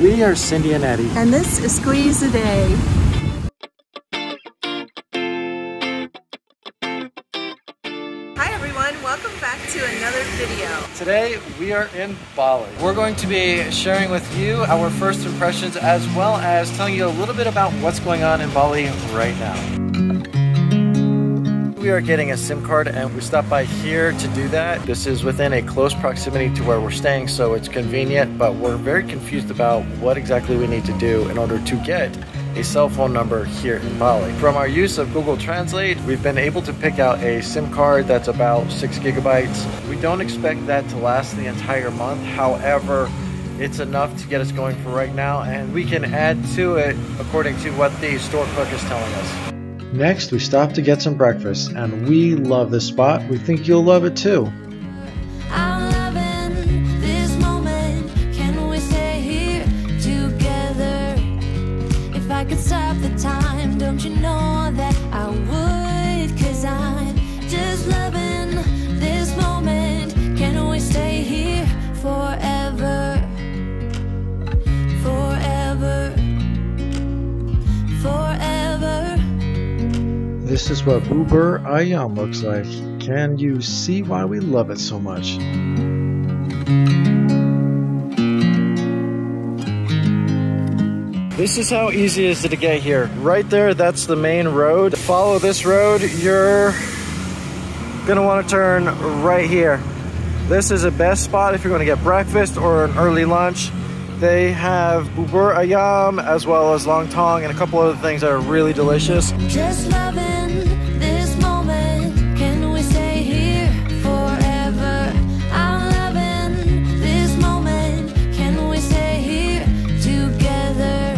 We are Cindy and Eddie. And this is Squeeze a Day. Hi everyone, welcome back to another video. Today we are in Bali. We're going to be sharing with you our first impressions as well as telling you a little bit about what's going on in Bali right now. We are getting a SIM card and we stopped by here to do that. This is within a close proximity to where we're staying, so it's convenient, but we're very confused about what exactly we need to do in order to get a cell phone number here in Bali. From our use of Google Translate, we've been able to pick out a SIM card that's about 6 gigabytes. We don't expect that to last the entire month. However, it's enough to get us going for right now, and we can add to it according to what the store clerk is telling us. Next, we stopped to get some breakfast, and we love this spot. We think you'll love it too. I'm loving this moment. Can we stay here together? If I could stop the time, don't you know that I would? 'Cause I'm just loving this moment. Can we stay here forever? Forever. Forever. This is what Bubur Ayam looks like. Can you see why we love it so much? This is how easy it is to get here. Right there, that's the main road. To follow this road, you're gonna want to turn right here. This is the best spot if you're gonna get breakfast or an early lunch. They have bubur ayam as well as lontong and a couple other things that are really delicious. Just loving this moment. Can we stay here forever? I'm loving this moment. Can we stay here together?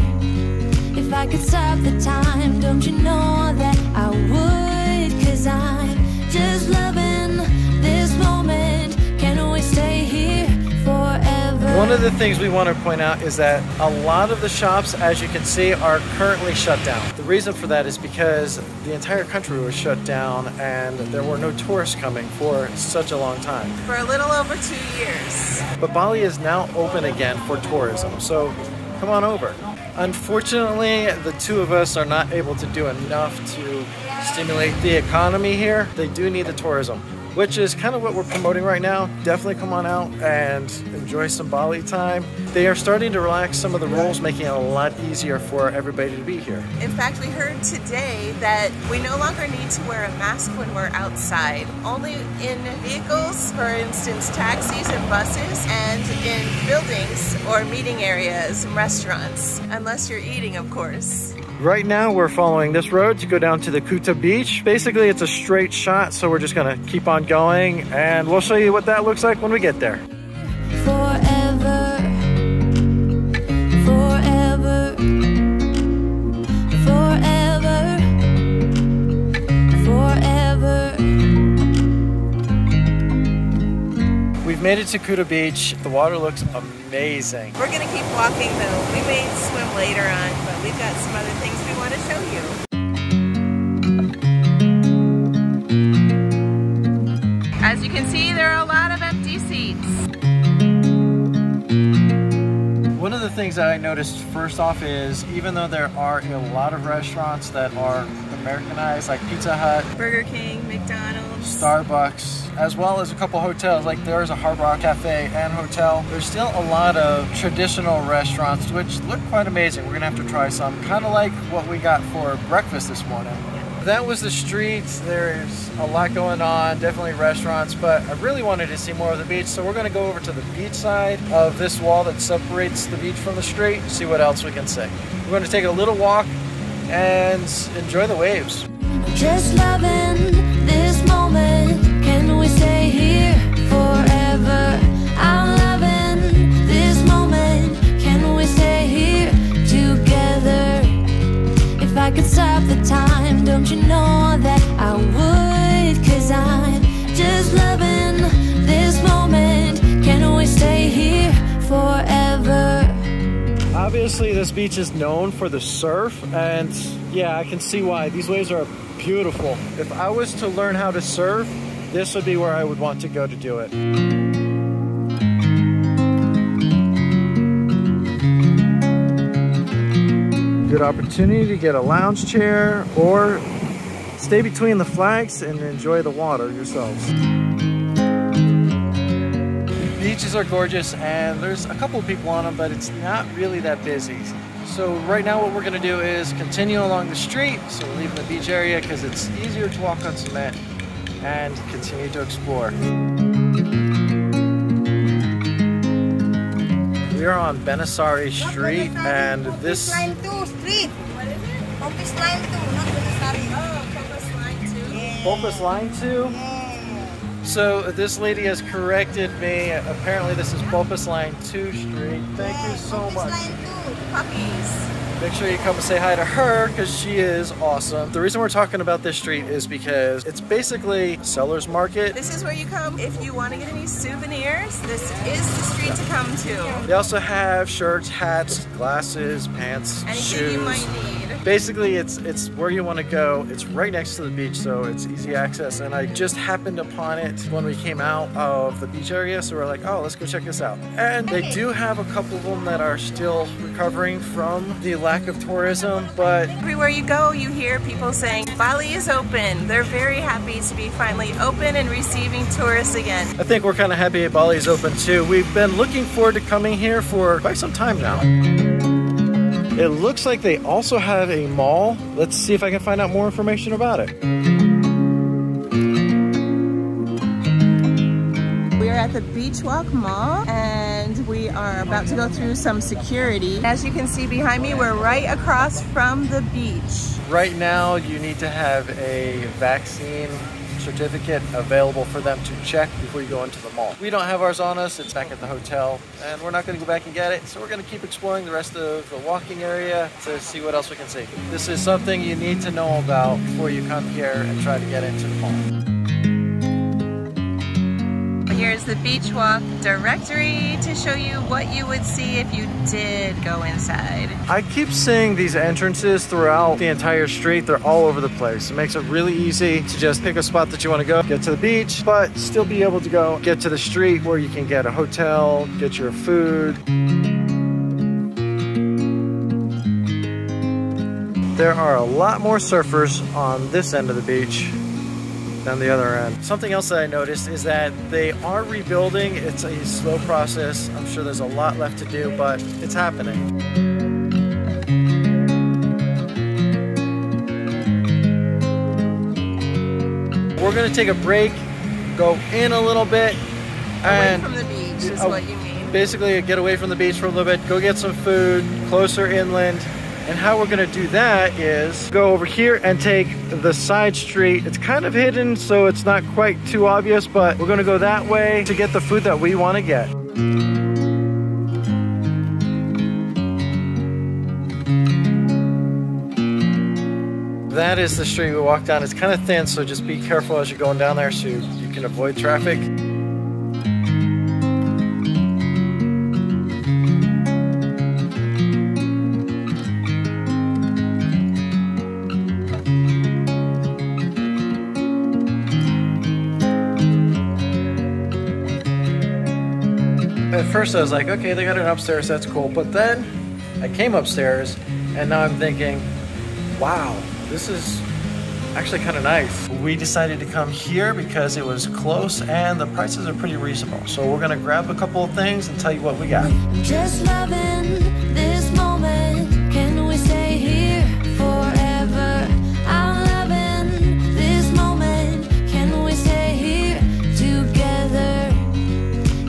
If I could stop the time, don't you know that I would? 'Cause I'm just loving this moment. Can we stay here forever? One of the things we want to point out is that a lot of the shops, as you can see, are currently shut down. The reason for that is because the entire country was shut down and there were no tourists coming for such a long time. For a little over 2 years. But Bali is now open again for tourism, so come on over. Unfortunately, the two of us are not able to do enough to stimulate the economy here. They do need the tourism, which is kind of what we're promoting right now. Definitely come on out and enjoy some Bali time. They are starting to relax some of the rules, making it a lot easier for everybody to be here. In fact, we heard today that we no longer need to wear a mask when we're outside. Only in vehicles, for instance, taxis and buses, and in buildings or meeting areas and restaurants, unless you're eating, of course. Right now we're following this road to go down to the Kuta Beach. Basically it's a straight shot, so we're just gonna keep on going and we'll show you what that looks like when we get there. Forever, forever, forever, forever. We've made it to Cuda Beach. The water looks amazing. We're gonna keep walking though. We may swim later on, but we've got some other things we want to show you. As you can see, there are a lot of empty seats. One of the things that I noticed first off is even though there are a lot of restaurants that are Americanized, like Pizza Hut, Burger King, McDonald's, Starbucks, as well as a couple hotels, like there's a Hard Rock Cafe and hotel. There's still a lot of traditional restaurants which look quite amazing. We're gonna have to try some, kind of like what we got for breakfast this morning. That was the streets. There's a lot going on, definitely restaurants, but I really wanted to see more of the beach, so we're gonna go over to the beach side of this wall that separates the beach from the street, see what else we can see. We're gonna take a little walk and enjoy the waves. Just loving this moment. Can we stay here forever? I'm loving this moment. Can we stay here together? If I could stop the time, don't you know that I would? 'Cause I'm just loving this moment. Can we stay here forever? Obviously this beach is known for the surf, and yeah, I can see why. These waves are beautiful. If I was to learn how to surf, this would be where I would want to go to do it. 'Cause I'm just loving this moment. Can we stay here forever? I'm loving this moment. Can we stay here together? If I could stop the time, don't you know that I would? 'Cause I'm just loving this moment. Can we stay here forever? Good opportunity to get a lounge chair or stay between the flags and enjoy the water yourselves. Beaches are gorgeous and there's a couple of people on them, but it's not really that busy. So right now what we're gonna do is continue along the street. So we're leaving the beach area because it's easier to walk on cement and continue to explore. We are on Benisari Street and this... Line 2 street. What is it? Focus line 2, not Benisari. Oh, Focus Line 2. Yeah. Focus Line 2? Yeah. So this lady has corrected me. Apparently this is Focus Line 2 Street. Thank you so much. Focus line 2. Puppies. Make sure you come and say hi to her because she is awesome. The reason we're talking about this street is because it's basically seller's market. This is where you come if you want to get any souvenirs. This is the street to come to. They also have shirts, hats, glasses, pants, Anything shoes. you might need. Basically, it's where you want to go. It's right next to the beach, so it's easy access. And I just happened upon it when we came out of the beach area, so we're like, oh, let's go check this out. And they do have a couple of them that are still recovering from the lack of tourism, but Everywhere you go, you hear people saying Bali is open. They're very happy to be finally open and receiving tourists again. I think we're kind of happy Bali is open too. We've been looking forward to coming here for quite some time now. It looks like they also have a mall. Let's see if I can find out more information about it. We are at the Beach Walk Mall and we are about to go through some security. As you can see behind me, we're right across from the beach. Right now, you need to have a vaccine certificate available for them to check before you go into the mall. We don't have ours on us, it's back at the hotel, and we're not going to go back and get it, so we're going to keep exploring the rest of the walking area to see what else we can see. This is something you need to know about before you come here and try to get into the mall. Here's the Beach Walk directory to show you what you would see if you did go inside. I keep seeing these entrances throughout the entire street. They're all over the place. It makes it really easy to just pick a spot that you want to go, get to the beach, but still be able to go get to the street where you can get a hotel, get your food. There are a lot more surfers on this end of the beach than the other end. Something else that I noticed is that they are rebuilding. It's a slow process. I'm sure there's a lot left to do, but it's happening. We're gonna take a break, go in a little bit, and Away from the beach is what you mean. Basically get away from the beach for a little bit, go get some food closer inland. And how we're gonna do that is go over here and take the side street. It's kind of hidden, so it's not quite too obvious, but we're gonna go that way to get the food that we wanna get. That is the street we walked down. It's kind of thin, so just be careful as you're going down there so you can avoid traffic. At first I was like, okay, they got an upstairs, that's cool. But then I came upstairs and now I'm thinking, wow, this is actually kind of nice. We decided to come here because it was close and the prices are pretty reasonable. So we're gonna grab a couple of things and tell you what we got. Just loving this moment. Can we stay here forever? I'm loving this moment. Can we stay here together?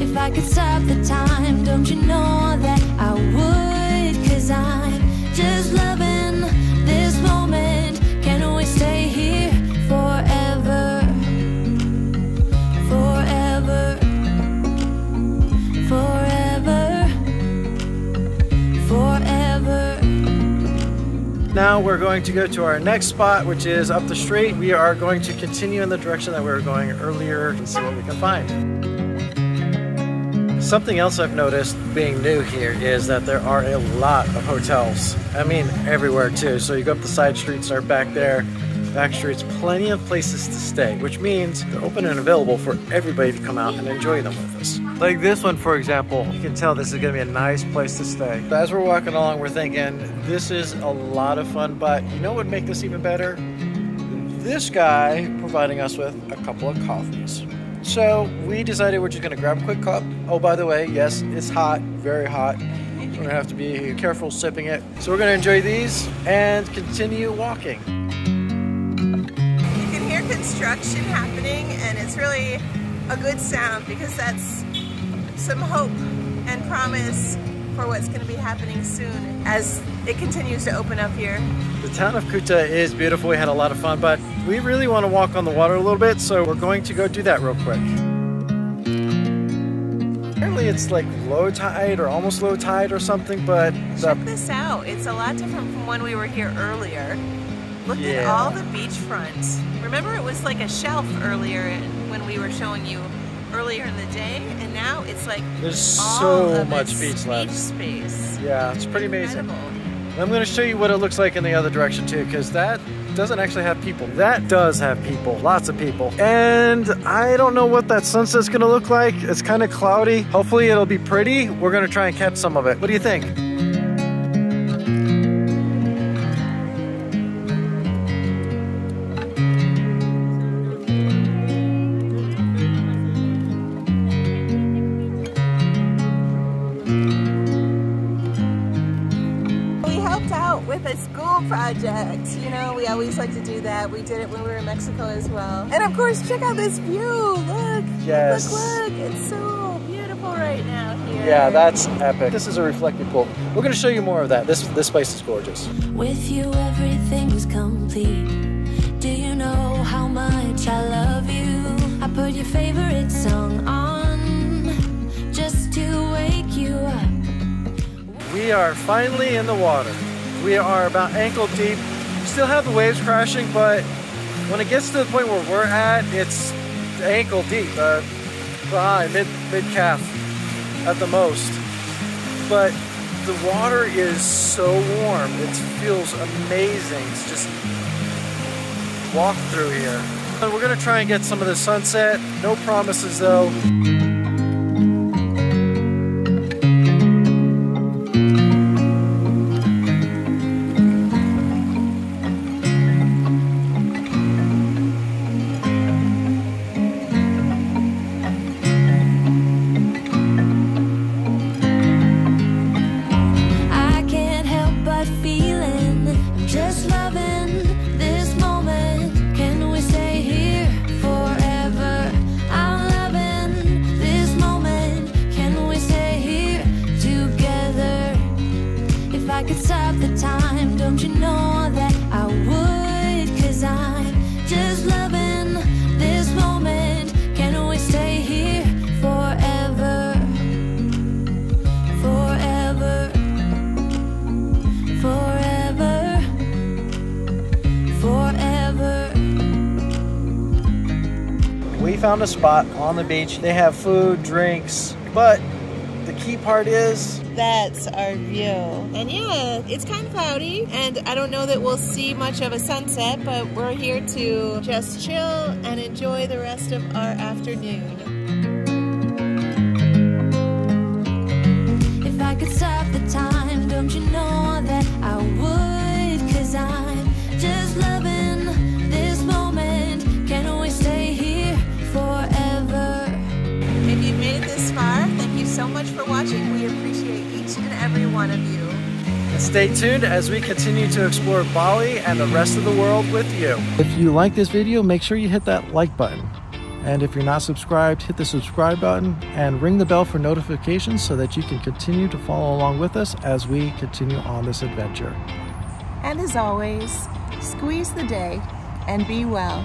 If I could stop the time, don't you know that I would? 'Cause I'm just loving this moment. Can we stay here forever? Forever. Forever. Forever. Now we're going to go to our next spot, which is up the street. We are going to continue in the direction that we were going earlier and see what we can find. Something else I've noticed being new here is that there are a lot of hotels. I mean, everywhere too. So you go up the side streets, start back there. back streets, plenty of places to stay, which means they're open and available for everybody to come out and enjoy them with us. Like this one, for example, you can tell this is gonna be a nice place to stay. As we're walking along, we're thinking, this is a lot of fun, but you know what would make this even better? This guy providing us with a couple of coffees. So we decided we're just gonna grab a quick cup. Oh, by the way, yes, it's hot, very hot. We're gonna have to be careful sipping it. So we're gonna enjoy these and continue walking. You can hear construction happening, and it's really a good sound because that's some hope and promise for what's going to be happening soon as it continues to open up here. The town of Kuta is beautiful. We had a lot of fun, but we really want to walk on the water a little bit, so we're going to go do that real quick. Apparently it's like low tide or almost low tide or something, but check this out. It's a lot different from when we were here earlier. Look at all the beachfront. Remember it was like a shelf earlier when we were showing you earlier in the day, and now it's like there's so much beach space. Yeah, it's pretty amazing. Incredible. I'm going to show you what it looks like in the other direction too, because that doesn't actually have people. That does have people, lots of people. And I don't know what that sunset's going to look like. It's kind of cloudy. Hopefully it'll be pretty. We're going to try and catch some of it. What do you think? With a school project. You know, we always like to do that. We did it when we were in Mexico as well. And of course, check out this view. Look, yes. Look. It's so beautiful right now here. Yeah, that's epic. This is a reflective pool. We're going to show you more of that. This place is gorgeous. With you, everything's complete. Do you know how much I love you? I put your favorite song on just to wake you up. We are finally in the water. We are about ankle deep. We still have the waves crashing, but when it gets to the point where we're at, it's ankle deep, mid-calf at the most. But the water is so warm. It feels amazing to just walk through here. And we're gonna try and get some of the sunset. No promises though. Found a spot on the beach. They have food, drinks, but the key part is that's our view. And yeah, it's kind of cloudy, and I don't know that we'll see much of a sunset, but we're here to just chill and enjoy the rest of our afternoon. If I could stop the time, don't you know that I would? 'Cause I'm just loving this moment. Can we stay here forever? If you've made it this far, thank you so much for watching. We appreciate each and every one of you. And stay tuned as we continue to explore Bali and the rest of the world with you. If you like this video, make sure you hit that like button. And if you're not subscribed, hit the subscribe button and ring the bell for notifications so that you can continue to follow along with us as we continue on this adventure. And as always, squeeze the day and be well.